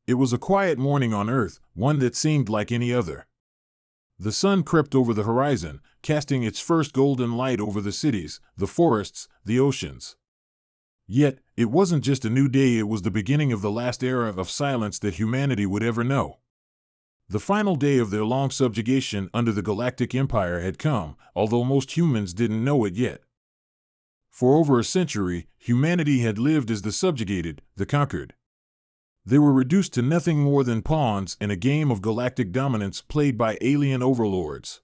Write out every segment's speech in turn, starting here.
It was a quiet morning on Earth, one that seemed like any other. The sun crept over the horizon, casting its first golden light over the cities, the forests, the oceans. Yet, it wasn't just a new day, it was the beginning of the last era of silence that humanity would ever know. The final day of their long subjugation under the Galactic Empire had come, although most humans didn't know it yet. For over a century, humanity had lived as the subjugated, the conquered. They were reduced to nothing more than pawns in a game of galactic dominance played by alien overlords.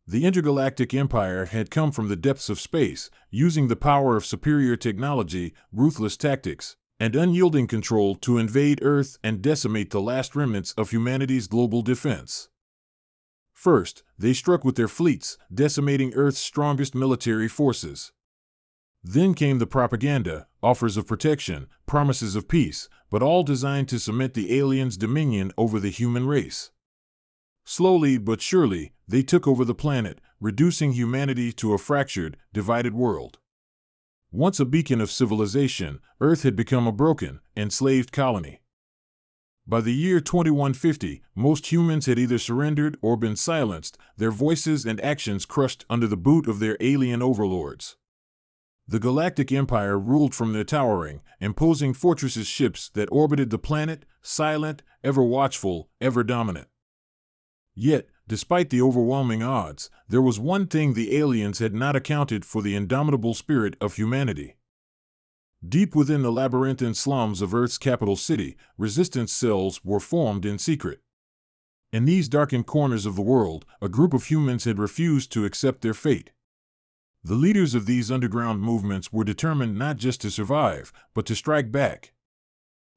The intergalactic empire had come from the depths of space, using the power of superior technology, ruthless tactics, and unyielding control to invade Earth and decimate the last remnants of humanity's global defense. First, they struck with their fleets, decimating Earth's strongest military forces. Then came the propaganda, offers of protection, promises of peace, but all designed to cement the aliens' dominion over the human race. Slowly but surely, they took over the planet, reducing humanity to a fractured, divided world. Once a beacon of civilization, Earth had become a broken, enslaved colony. By the year 2150, most humans had either surrendered or been silenced, their voices and actions crushed under the boot of their alien overlords. The Galactic Empire ruled from their towering, imposing fortresses ships that orbited the planet, silent, ever watchful, ever dominant. Yet, despite the overwhelming odds, there was one thing the aliens had not accounted for: the indomitable spirit of humanity. Deep within the labyrinthine slums of Earth's capital city, resistance cells were formed in secret. In these darkened corners of the world, a group of humans had refused to accept their fate. The leaders of these underground movements were determined not just to survive, but to strike back.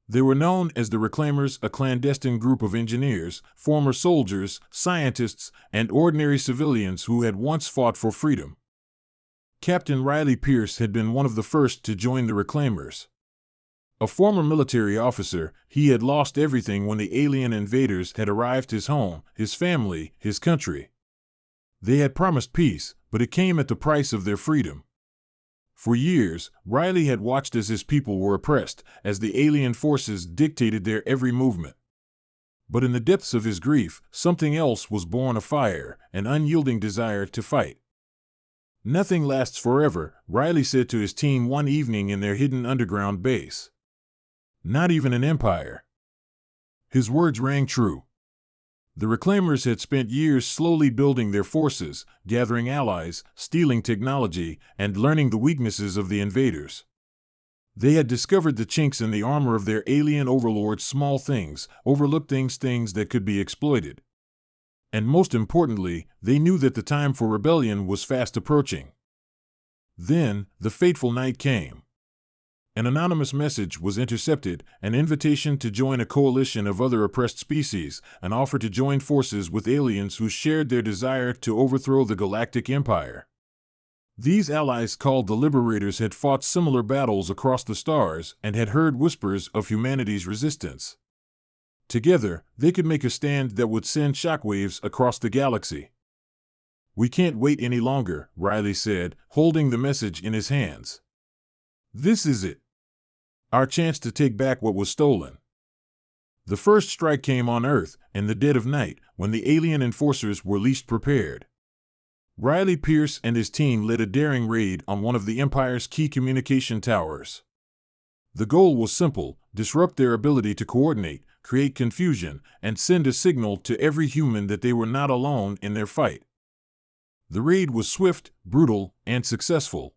They were known as the Reclaimers, a clandestine group of engineers, former soldiers, scientists, and ordinary civilians who had once fought for freedom. Captain Riley Pierce had been one of the first to join the Reclaimers. A former military officer, he had lost everything when the alien invaders had arrived: his home, his family, his country. They had promised peace, but it came at the price of their freedom. For years, Riley had watched as his people were oppressed, as the alien forces dictated their every movement. But in the depths of his grief, something else was born afire, an unyielding desire to fight. "Nothing lasts forever," Riley said to his team one evening in their hidden underground base. "Not even an empire." His words rang true. The Reclaimers had spent years slowly building their forces, gathering allies, stealing technology, and learning the weaknesses of the invaders. They had discovered the chinks in the armor of their alien overlords: small things, overlooked things that could be exploited. And most importantly, they knew that the time for rebellion was fast approaching. Then, the fateful night came. An anonymous message was intercepted, an invitation to join a coalition of other oppressed species, an offer to join forces with aliens who shared their desire to overthrow the Galactic Empire. These allies, called the Liberators, had fought similar battles across the stars and had heard whispers of humanity's resistance. Together, they could make a stand that would send shockwaves across the galaxy. "We can't wait any longer," Riley said, holding the message in his hands. "This is it. Our chance to take back what was stolen." The first strike came on Earth, in the dead of night, when the alien enforcers were least prepared. Riley Pierce and his team led a daring raid on one of the Empire's key communication towers. The goal was simple: disrupt their ability to coordinate, create confusion, and send a signal to every human that they were not alone in their fight. The raid was swift, brutal, and successful.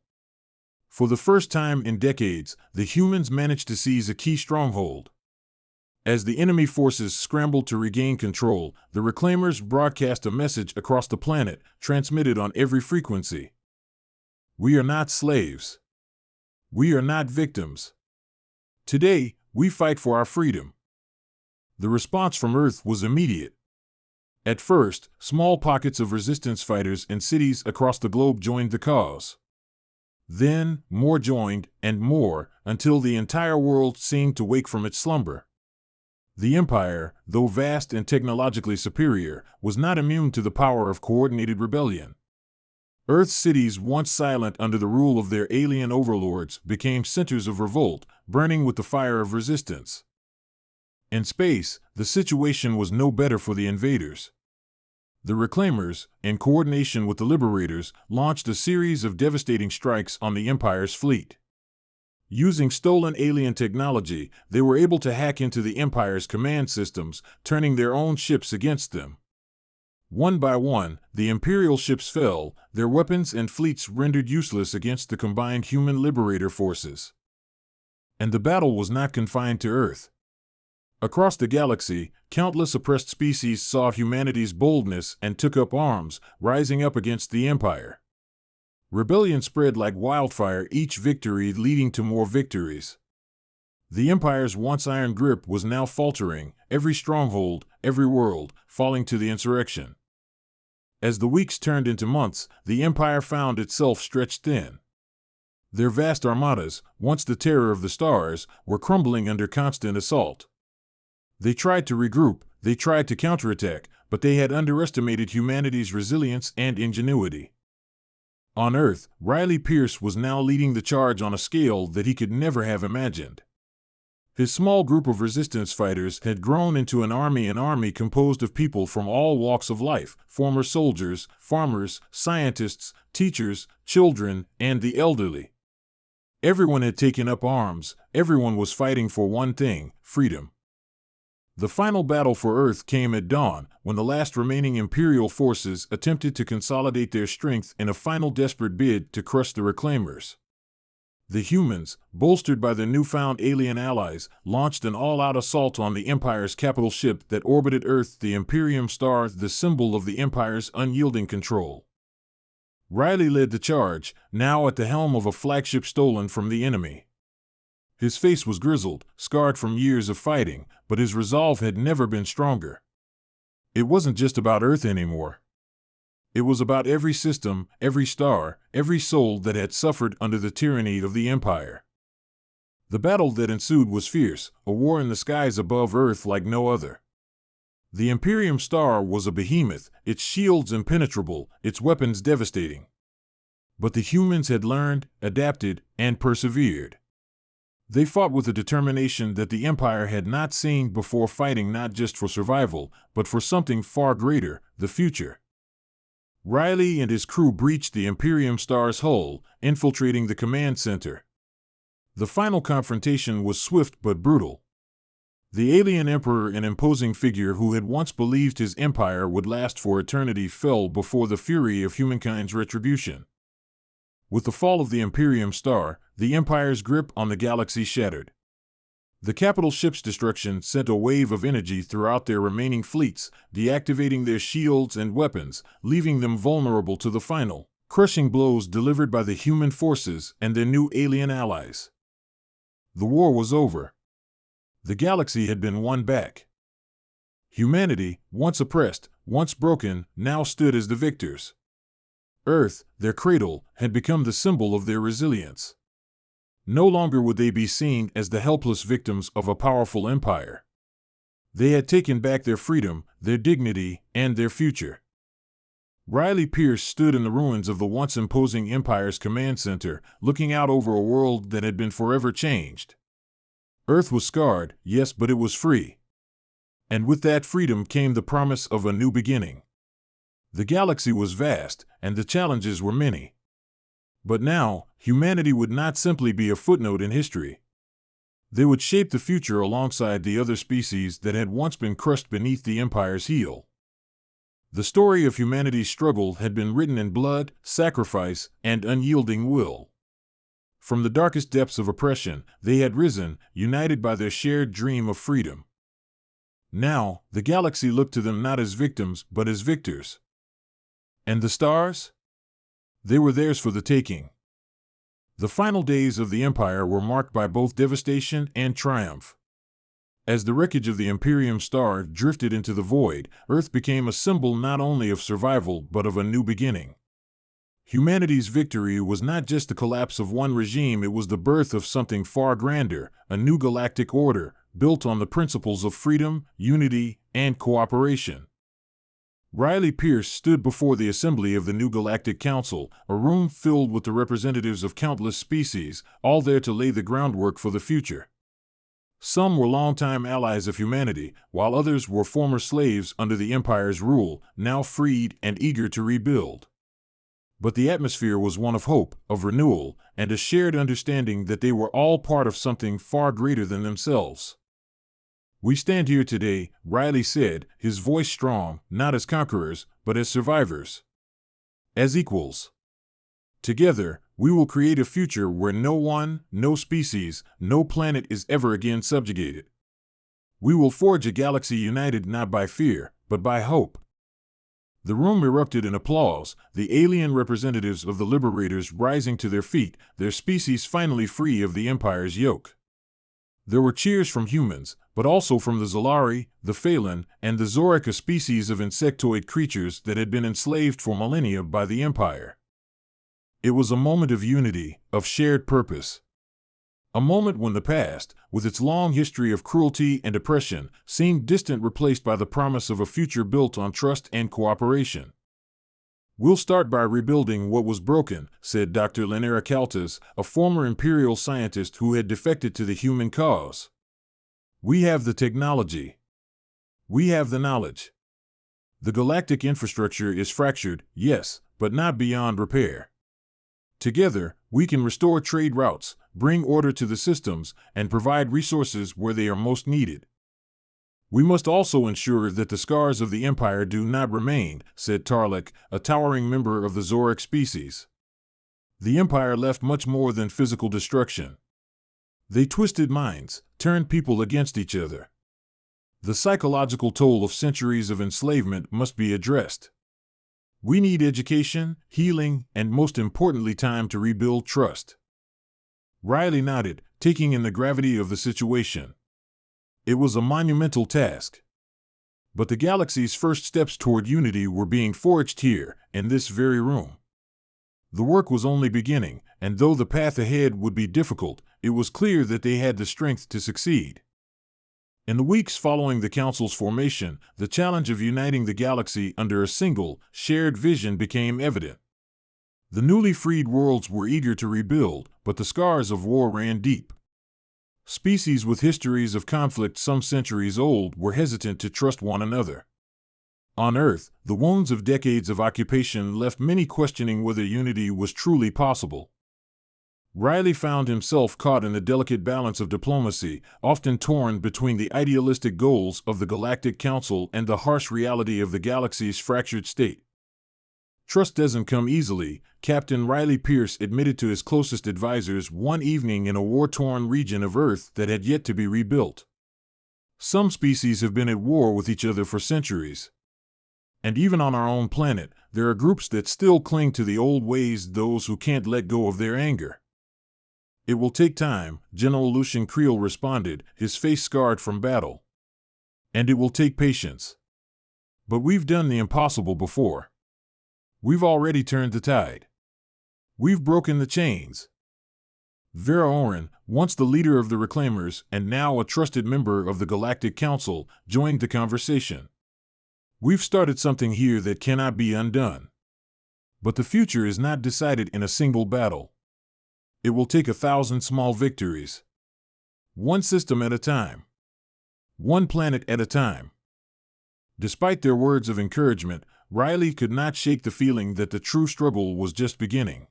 For the first time in decades, the humans managed to seize a key stronghold. As the enemy forces scrambled to regain control, the Reclaimers broadcast a message across the planet, transmitted on every frequency. "We are not slaves. We are not victims. Today, we fight for our freedom." The response from Earth was immediate. At first, small pockets of resistance fighters in cities across the globe joined the cause. Then, more joined, and more, until the entire world seemed to wake from its slumber. The Empire, though vast and technologically superior, was not immune to the power of coordinated rebellion. Earth's cities, once silent under the rule of their alien overlords, became centers of revolt, burning with the fire of resistance. In space, the situation was no better for the invaders. The Reclaimers, in coordination with the Liberators, launched a series of devastating strikes on the Empire's fleet. Using stolen alien technology, they were able to hack into the Empire's command systems, turning their own ships against them. One by one, the Imperial ships fell, their weapons and fleets rendered useless against the combined human liberator forces. And the battle was not confined to Earth. Across the galaxy, countless oppressed species saw humanity's boldness and took up arms, rising up against the Empire. Rebellion spread like wildfire, each victory leading to more victories. The Empire's once iron grip was now faltering, every stronghold, every world, falling to the insurrection. As the weeks turned into months, the Empire found itself stretched thin. Their vast armadas, once the terror of the stars, were crumbling under constant assault. They tried to regroup, they tried to counterattack, but they had underestimated humanity's resilience and ingenuity. On Earth, Riley Pierce was now leading the charge on a scale that he could never have imagined. His small group of resistance fighters had grown into an army composed of people from all walks of life, former soldiers, farmers, scientists, teachers, children, and the elderly. Everyone had taken up arms, everyone was fighting for one thing: freedom. The final battle for Earth came at dawn, when the last remaining Imperial forces attempted to consolidate their strength in a final desperate bid to crush the Reclaimers. The humans, bolstered by their newfound alien allies, launched an all-out assault on the Empire's capital ship that orbited Earth, the Imperium Star, the symbol of the Empire's unyielding control. Riley led the charge, now at the helm of a flagship stolen from the enemy. His face was grizzled, scarred from years of fighting, but his resolve had never been stronger. It wasn't just about Earth anymore. It was about every system, every star, every soul that had suffered under the tyranny of the Empire. The battle that ensued was fierce, a war in the skies above Earth like no other. The Imperium Star was a behemoth, its shields impenetrable, its weapons devastating. But the humans had learned, adapted, and persevered. They fought with a determination that the Empire had not seen before, fighting not just for survival, but for something far greater: the future. Riley and his crew breached the Imperium Star's hull, infiltrating the command center. The final confrontation was swift but brutal. The alien emperor, an imposing figure who had once believed his empire would last for eternity, fell before the fury of humankind's retribution. With the fall of the Imperium Star, the Empire's grip on the galaxy shattered. The capital ship's destruction sent a wave of energy throughout their remaining fleets, deactivating their shields and weapons, leaving them vulnerable to the final, crushing blows delivered by the human forces and their new alien allies. The war was over. The galaxy had been won back. Humanity, once oppressed, once broken, now stood as the victors. Earth, their cradle, had become the symbol of their resilience. No longer would they be seen as the helpless victims of a powerful empire. They had taken back their freedom, their dignity, and their future. Riley Pierce stood in the ruins of the once imposing Empire's command center, looking out over a world that had been forever changed. Earth was scarred, yes, but it was free. And with that freedom came the promise of a new beginning. The galaxy was vast, and the challenges were many. But now, humanity would not simply be a footnote in history. They would shape the future alongside the other species that had once been crushed beneath the Empire's heel. The story of humanity's struggle had been written in blood, sacrifice, and unyielding will. From the darkest depths of oppression, they had risen, united by their shared dream of freedom. Now, the galaxy looked to them not as victims, but as victors. And the stars? They were theirs for the taking. The final days of the Empire were marked by both devastation and triumph. As the wreckage of the Imperium Star drifted into the void, Earth became a symbol not only of survival but of a new beginning. Humanity's victory was not just the collapse of one regime, it was the birth of something far grander, a new galactic order, built on the principles of freedom, unity, and cooperation. Riley Pierce stood before the assembly of the new Galactic Council, a room filled with the representatives of countless species, all there to lay the groundwork for the future. Some were longtime allies of humanity, while others were former slaves under the Empire's rule, now freed and eager to rebuild. But the atmosphere was one of hope, of renewal, and a shared understanding that they were all part of something far greater than themselves. "We stand here today," Riley said, his voice strong, not as conquerors, but as survivors. As equals. Together, we will create a future where no one, no species, no planet is ever again subjugated. We will forge a galaxy united not by fear, but by hope. The room erupted in applause, the alien representatives of the liberators rising to their feet, their species finally free of the Empire's yoke. There were cheers from humans, but also from the Zolari, the Phelan, and the Zorik, a species of insectoid creatures that had been enslaved for millennia by the Empire. It was a moment of unity, of shared purpose. A moment when the past, with its long history of cruelty and oppression, seemed distant, replaced by the promise of a future built on trust and cooperation. "We'll start by rebuilding what was broken," said Dr. Lenera Kaltas, a former Imperial scientist who had defected to the human cause. "We have the technology. We have the knowledge. The galactic infrastructure is fractured, yes, but not beyond repair. Together, we can restore trade routes, bring order to the systems, and provide resources where they are most needed. We must also ensure that the scars of the Empire do not remain," said Tarlek, a towering member of the Zorik species. "The Empire left much more than physical destruction. They twisted minds, turned people against each other. The psychological toll of centuries of enslavement must be addressed. We need education, healing, and most importantly, time to rebuild trust." Riley nodded, taking in the gravity of the situation. It was a monumental task. But the galaxy's first steps toward unity were being forged here, in this very room. The work was only beginning, and though the path ahead would be difficult, it was clear that they had the strength to succeed. In the weeks following the Council's formation, the challenge of uniting the galaxy under a single, shared vision became evident. The newly freed worlds were eager to rebuild, but the scars of war ran deep. Species with histories of conflict some centuries old were hesitant to trust one another. On Earth, the wounds of decades of occupation left many questioning whether unity was truly possible. Riley found himself caught in the delicate balance of diplomacy, often torn between the idealistic goals of the Galactic Council and the harsh reality of the galaxy's fractured state. "Trust doesn't come easily," Captain Riley Pierce admitted to his closest advisors one evening in a war-torn region of Earth that had yet to be rebuilt. "Some species have been at war with each other for centuries. And even on our own planet, there are groups that still cling to the old ways, those who can't let go of their anger." "It will take time," General Lucian Creel responded, his face scarred from battle. "And it will take patience. But we've done the impossible before. We've already turned the tide. We've broken the chains." Vera Oren, once the leader of the Reclaimers and now a trusted member of the Galactic Council, joined the conversation. "We've started something here that cannot be undone. But the future is not decided in a single battle. It will take 1,000 small victories. One system at a time. One planet at a time." Despite their words of encouragement, Riley could not shake the feeling that the true struggle was just beginning.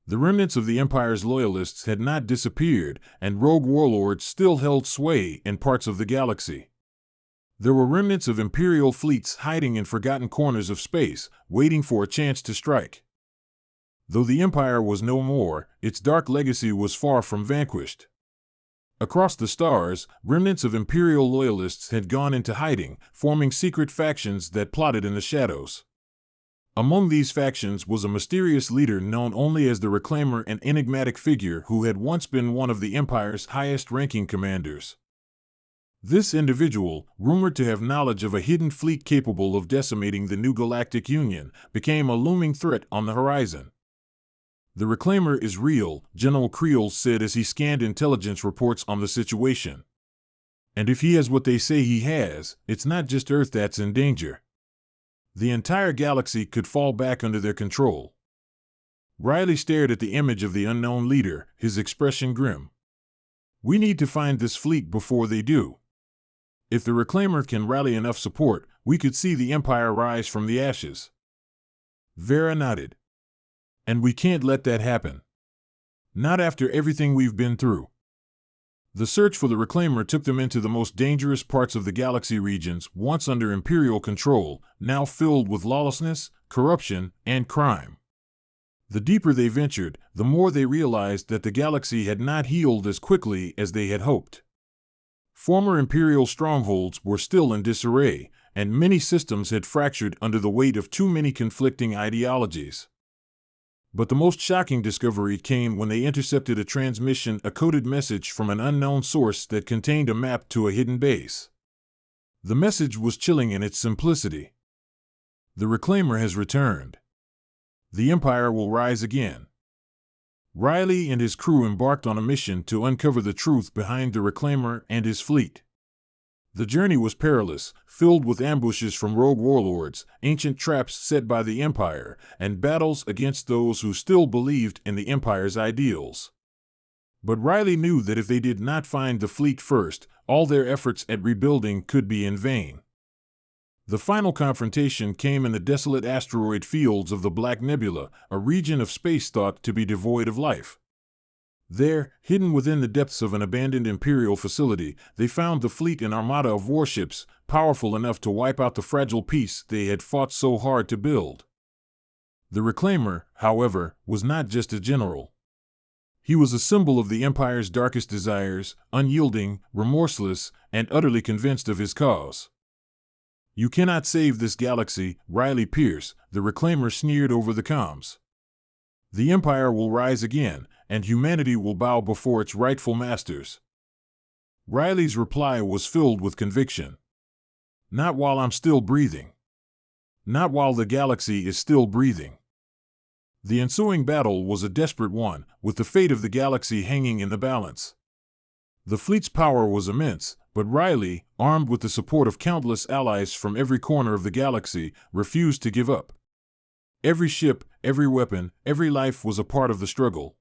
The remnants of the Empire's loyalists had not disappeared, and rogue warlords still held sway in parts of the galaxy. There were remnants of Imperial fleets hiding in forgotten corners of space, waiting for a chance to strike. Though the Empire was no more, its dark legacy was far from vanquished. Across the stars, remnants of Imperial loyalists had gone into hiding, forming secret factions that plotted in the shadows. Among these factions was a mysterious leader known only as the Reclaimer, an enigmatic figure who had once been one of the Empire's highest-ranking commanders. This individual, rumored to have knowledge of a hidden fleet capable of decimating the new Galactic Union, became a looming threat on the horizon. "The Reclaimer is real," General Creel said as he scanned intelligence reports on the situation. "And if he has what they say he has, it's not just Earth that's in danger. The entire galaxy could fall back under their control." Riley stared at the image of the unknown leader, his expression grim. We need to find this fleet before they do. If the Reclaimer can rally enough support, we could see the Empire rise from the ashes. Vera nodded. And we can't let that happen. Not after everything we've been through. The search for the Reclaimer took them into the most dangerous parts of the galaxy, regions once under Imperial control, now filled with lawlessness, corruption, and crime. The deeper they ventured, the more they realized that the galaxy had not healed as quickly as they had hoped. Former Imperial strongholds were still in disarray, and many systems had fractured under the weight of too many conflicting ideologies. But the most shocking discovery came when they intercepted a coded message from an unknown source that contained a map to a hidden base. The message was chilling in its simplicity. The Reclaimer has returned. The Empire will rise again. Riley and his crew embarked on a mission to uncover the truth behind the Reclaimer and his fleet. The journey was perilous, filled with ambushes from rogue warlords, ancient traps set by the Empire, and battles against those who still believed in the Empire's ideals. But Riley knew that if they did not find the fleet first, all their efforts at rebuilding could be in vain. The final confrontation came in the desolate asteroid fields of the Black Nebula, a region of space thought to be devoid of life. There, hidden within the depths of an abandoned Imperial facility, they found the fleet and armada of warships, powerful enough to wipe out the fragile peace they had fought so hard to build. The Reclaimer, however, was not just a general. He was a symbol of the Empire's darkest desires, unyielding, remorseless, and utterly convinced of his cause. "You cannot save this galaxy, Riley Pierce," the Reclaimer sneered over the comms. "The Empire will rise again, and humanity will bow before its rightful masters." Riley's reply was filled with conviction. "Not while I'm still breathing. Not while the galaxy is still breathing." The ensuing battle was a desperate one, with the fate of the galaxy hanging in the balance. The fleet's power was immense, but Riley, armed with the support of countless allies from every corner of the galaxy, refused to give up. Every ship, every weapon, every life was a part of the struggle.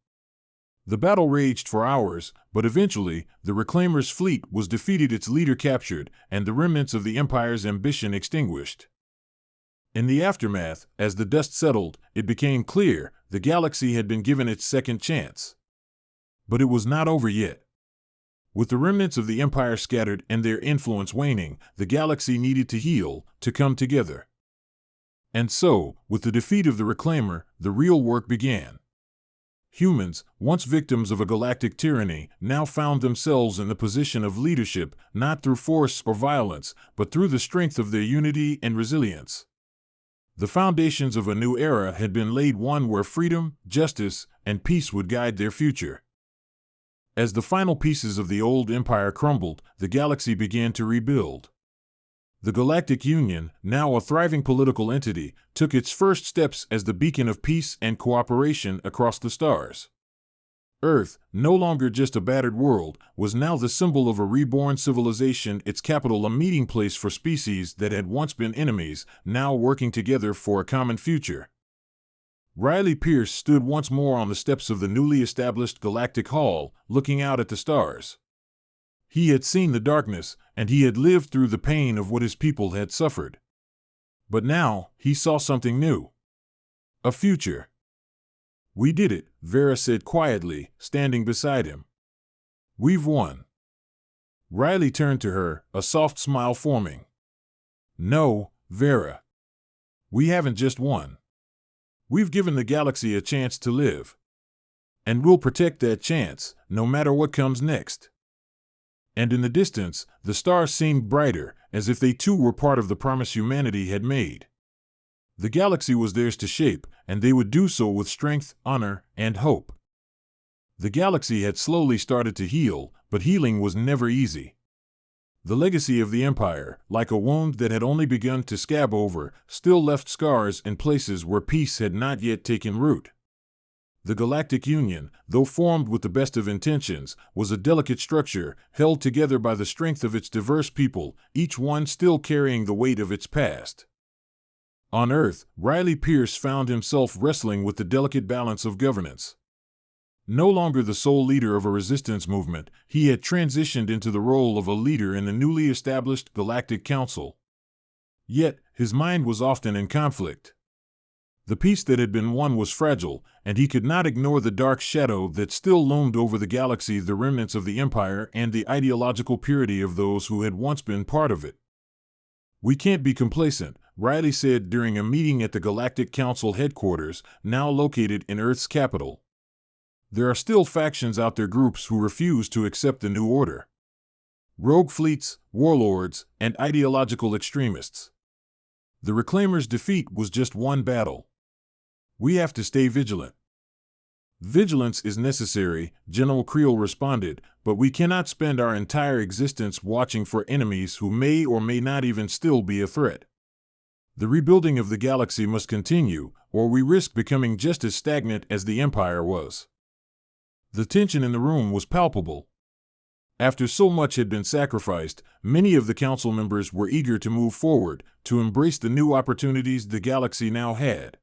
The battle raged for hours, but eventually, the Reclaimer's fleet was defeated, its leader captured, and the remnants of the Empire's ambition extinguished. In the aftermath, as the dust settled, it became clear the galaxy had been given its second chance. But it was not over yet. With the remnants of the Empire scattered and their influence waning, the galaxy needed to heal, to come together. And so, with the defeat of the Reclaimer, the real work began. Humans, once victims of a galactic tyranny, now found themselves in the position of leadership, not through force or violence, but through the strength of their unity and resilience. The foundations of a new era had been laid, one where freedom, justice, and peace would guide their future. As the final pieces of the old empire crumbled, the galaxy began to rebuild. The Galactic Union, now a thriving political entity, took its first steps as the beacon of peace and cooperation across the stars. Earth, no longer just a battered world, was now the symbol of a reborn civilization, its capital a meeting place for species that had once been enemies, now working together for a common future. Riley Pierce stood once more on the steps of the newly established Galactic Hall, looking out at the stars. He had seen the darkness, and he had lived through the pain of what his people had suffered. But now, he saw something new. A future. "We did it," Vera said quietly, standing beside him. "We've won." Riley turned to her, a soft smile forming. "No, Vera. We haven't just won. We've given the galaxy a chance to live. And we'll protect that chance, no matter what comes next." And in the distance, the stars seemed brighter, as if they too were part of the promise humanity had made. The galaxy was theirs to shape, and they would do so with strength, honor, and hope. The galaxy had slowly started to heal, but healing was never easy. The legacy of the Empire, like a wound that had only begun to scab over, still left scars in places where peace had not yet taken root. The Galactic Union, though formed with the best of intentions, was a delicate structure, held together by the strength of its diverse people, each one still carrying the weight of its past. On Earth, Riley Pierce found himself wrestling with the delicate balance of governance. No longer the sole leader of a resistance movement, he had transitioned into the role of a leader in the newly established Galactic Council. Yet, his mind was often in conflict. The peace that had been won was fragile, and he could not ignore the dark shadow that still loomed over the galaxy, the remnants of the Empire and the ideological purity of those who had once been part of it. "We can't be complacent," Riley said during a meeting at the Galactic Council headquarters, now located in Earth's capital. "There are still factions out there, groups who refuse to accept the new order. Rogue fleets, warlords, and ideological extremists. The Reclaimers' defeat was just one battle. We have to stay vigilant." "Vigilance is necessary," General Creel responded, "but we cannot spend our entire existence watching for enemies who may or may not even still be a threat. The rebuilding of the galaxy must continue, or we risk becoming just as stagnant as the Empire was." The tension in the room was palpable. After so much had been sacrificed, many of the council members were eager to move forward, to embrace the new opportunities the galaxy now had.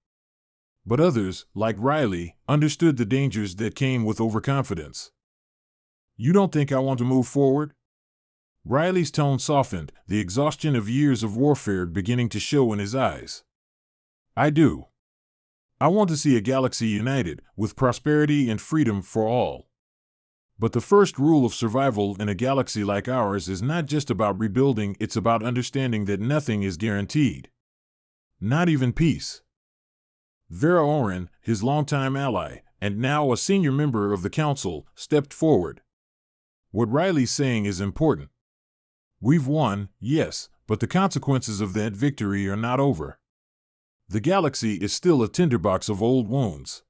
But others, like Riley, understood the dangers that came with overconfidence. "You don't think I want to move forward?" Riley's tone softened, the exhaustion of years of warfare beginning to show in his eyes. "I do. I want to see a galaxy united, with prosperity and freedom for all. But the first rule of survival in a galaxy like ours is not just about rebuilding, it's about understanding that nothing is guaranteed. Not even peace." Vera Oren, his longtime ally, and now a senior member of the council, stepped forward. "What Riley's saying is important. We've won, yes, but the consequences of that victory are not over. The galaxy is still a tinderbox of old wounds.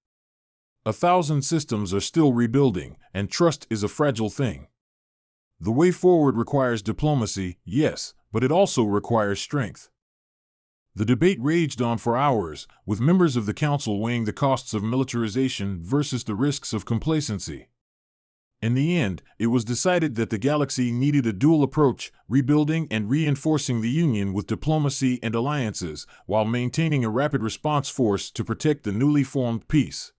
1,000 systems are still rebuilding, and trust is a fragile thing. The way forward requires diplomacy, yes, but it also requires strength." The debate raged on for hours, with members of the council weighing the costs of militarization versus the risks of complacency. In the end, it was decided that the galaxy needed a dual approach, rebuilding and reinforcing the Union with diplomacy and alliances, while maintaining a rapid response force to protect the newly formed peace.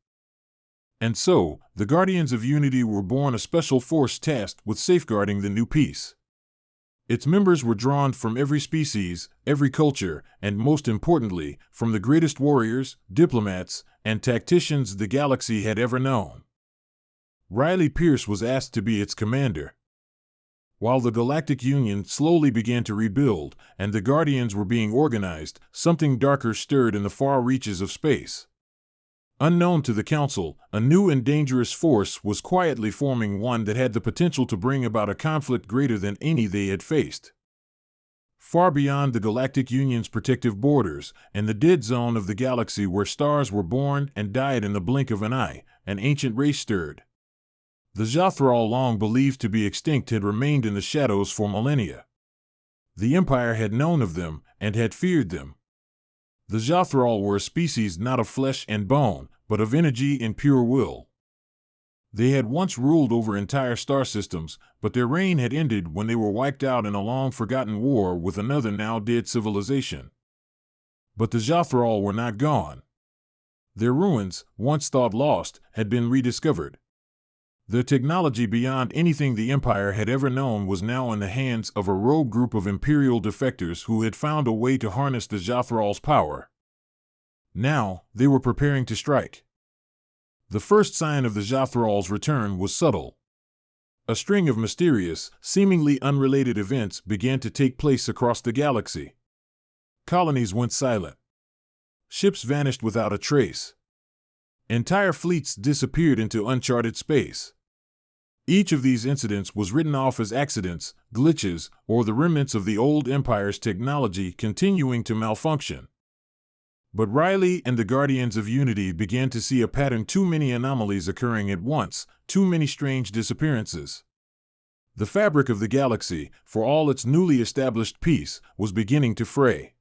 And so, the Guardians of Unity were born, a special force tasked with safeguarding the new peace. Its members were drawn from every species, every culture, and most importantly, from the greatest warriors, diplomats, and tacticians the galaxy had ever known. Riley Pierce was asked to be its commander. While the Galactic Union slowly began to rebuild, and the Guardians were being organized, something darker stirred in the far reaches of space. Unknown to the Council, a new and dangerous force was quietly forming, one that had the potential to bring about a conflict greater than any they had faced. Far beyond the Galactic Union's protective borders, in the dead zone of the galaxy where stars were born and died in the blink of an eye, an ancient race stirred. The Jathral, long believed to be extinct, had remained in the shadows for millennia. The Empire had known of them and had feared them. The Jathral were a species not of flesh and bone, but of energy and pure will. They had once ruled over entire star systems, but their reign had ended when they were wiped out in a long-forgotten war with another now-dead civilization. But the Jathral were not gone. Their ruins, once thought lost, had been rediscovered. Their technology, beyond anything the Empire had ever known, was now in the hands of a rogue group of Imperial defectors who had found a way to harness the Jathral's power. Now, they were preparing to strike. The first sign of the Jathral's return was subtle. A string of mysterious, seemingly unrelated events began to take place across the galaxy. Colonies went silent. Ships vanished without a trace. Entire fleets disappeared into uncharted space. Each of these incidents was written off as accidents, glitches, or the remnants of the old Empire's technology continuing to malfunction. But Riley and the Guardians of Unity began to see a pattern: too many anomalies occurring at once, too many strange disappearances. The fabric of the galaxy, for all its newly established peace, was beginning to fray.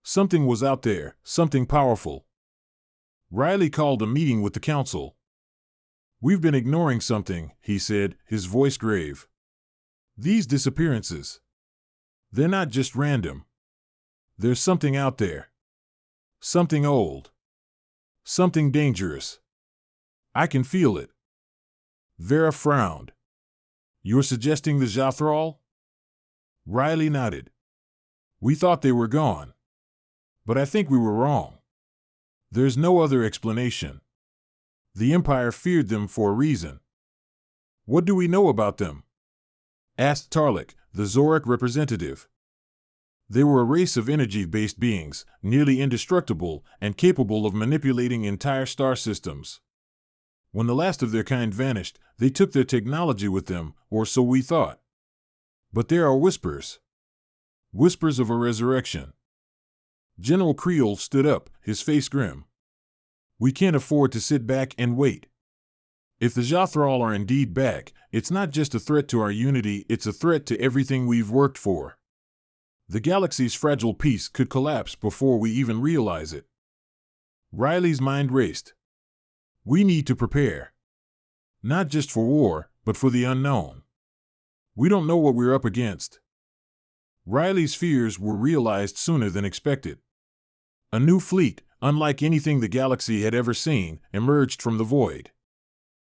Something was out there, something powerful. Riley called a meeting with the council. "We've been ignoring something," he said, his voice grave. "These disappearances. They're not just random. There's something out there. Something old. Something dangerous. I can feel it." Vera frowned. You're suggesting the Jathral? Riley nodded. We thought they were gone. But I think we were wrong. There's no other explanation. The Empire feared them for a reason. What do we know about them? Asked Tarlik, the Zorak representative. They were a race of energy-based beings, nearly indestructible and capable of manipulating entire star systems. When the last of their kind vanished, they took their technology with them, or so we thought. But there are whispers. Whispers of a resurrection. General Creel stood up, his face grim. We can't afford to sit back and wait. If the Jathral are indeed back, it's not just a threat to our unity, it's a threat to everything we've worked for. The galaxy's fragile peace could collapse before we even realize it. Riley's mind raced. We need to prepare. Not just for war, but for the unknown. We don't know what we're up against. Riley's fears were realized sooner than expected. A new fleet, unlike anything the galaxy had ever seen, emerged from the void.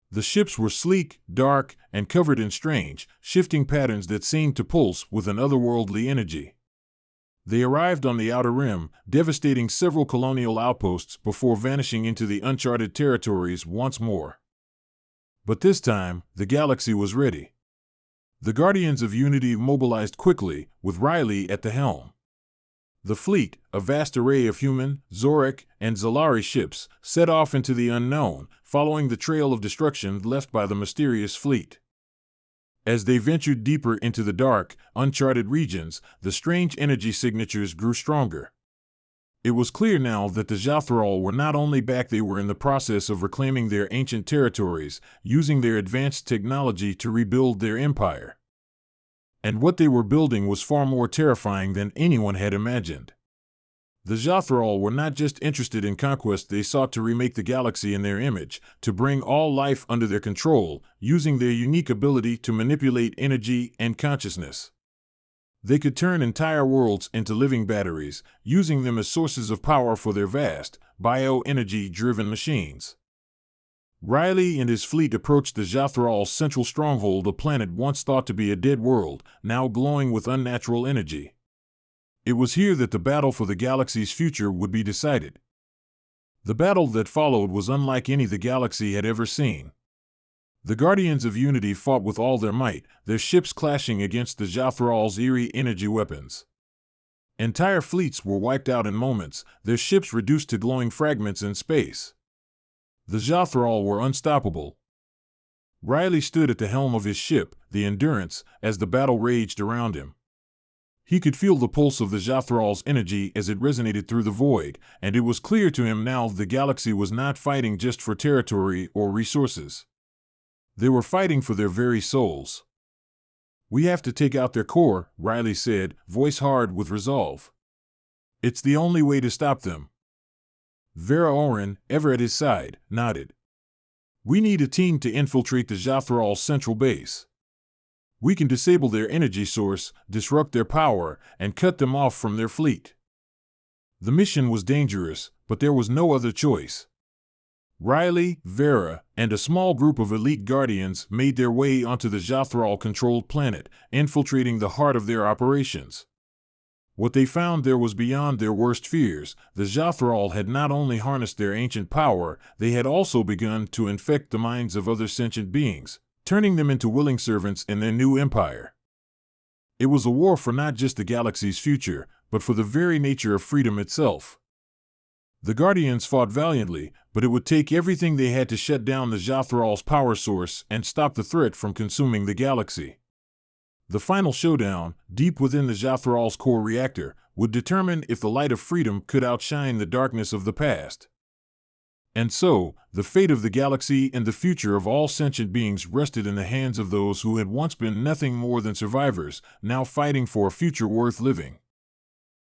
The ships were sleek, dark, and covered in strange, shifting patterns that seemed to pulse with an otherworldly energy. They arrived on the Outer Rim, devastating several colonial outposts before vanishing into the uncharted territories once more. But this time, the galaxy was ready. The Guardians of Unity mobilized quickly, with Riley at the helm. The fleet, a vast array of human, Zorak, and Zalari ships, set off into the unknown, following the trail of destruction left by the mysterious fleet. As they ventured deeper into the dark, uncharted regions, the strange energy signatures grew stronger. It was clear now that the Jathral were not only back, they were in the process of reclaiming their ancient territories, using their advanced technology to rebuild their empire. And what they were building was far more terrifying than anyone had imagined. The Jathral were not just interested in conquest, they sought to remake the galaxy in their image, to bring all life under their control, using their unique ability to manipulate energy and consciousness. They could turn entire worlds into living batteries, using them as sources of power for their vast, bioenergy-driven machines. Riley and his fleet approached the Jathral's central stronghold, a planet once thought to be a dead world, now glowing with unnatural energy. It was here that the battle for the galaxy's future would be decided. The battle that followed was unlike any the galaxy had ever seen. The Guardians of Unity fought with all their might, their ships clashing against the Jathral's eerie energy weapons. Entire fleets were wiped out in moments, their ships reduced to glowing fragments in space. The Jathral were unstoppable. Riley stood at the helm of his ship, the Endurance, as the battle raged around him. He could feel the pulse of the Jathral's energy as it resonated through the void, and it was clear to him now the galaxy was not fighting just for territory or resources. They were fighting for their very souls. We have to take out their core, Riley said, voice hard with resolve. It's the only way to stop them. Vera Oren, ever at his side, nodded. We need a team to infiltrate the Jathral's central base. We can disable their energy source, disrupt their power, and cut them off from their fleet. The mission was dangerous, but there was no other choice. Riley, Vera, and a small group of elite Guardians made their way onto the Jathral-controlled planet, infiltrating the heart of their operations. What they found there was beyond their worst fears. The Jathral had not only harnessed their ancient power, they had also begun to infect the minds of other sentient beings, turning them into willing servants in their new empire. It was a war for not just the galaxy's future, but for the very nature of freedom itself. The Guardians fought valiantly, but it would take everything they had to shut down the Jathral's power source and stop the threat from consuming the galaxy. The final showdown, deep within the Jathral's core reactor, would determine if the light of freedom could outshine the darkness of the past. And so, the fate of the galaxy and the future of all sentient beings rested in the hands of those who had once been nothing more than survivors, now fighting for a future worth living.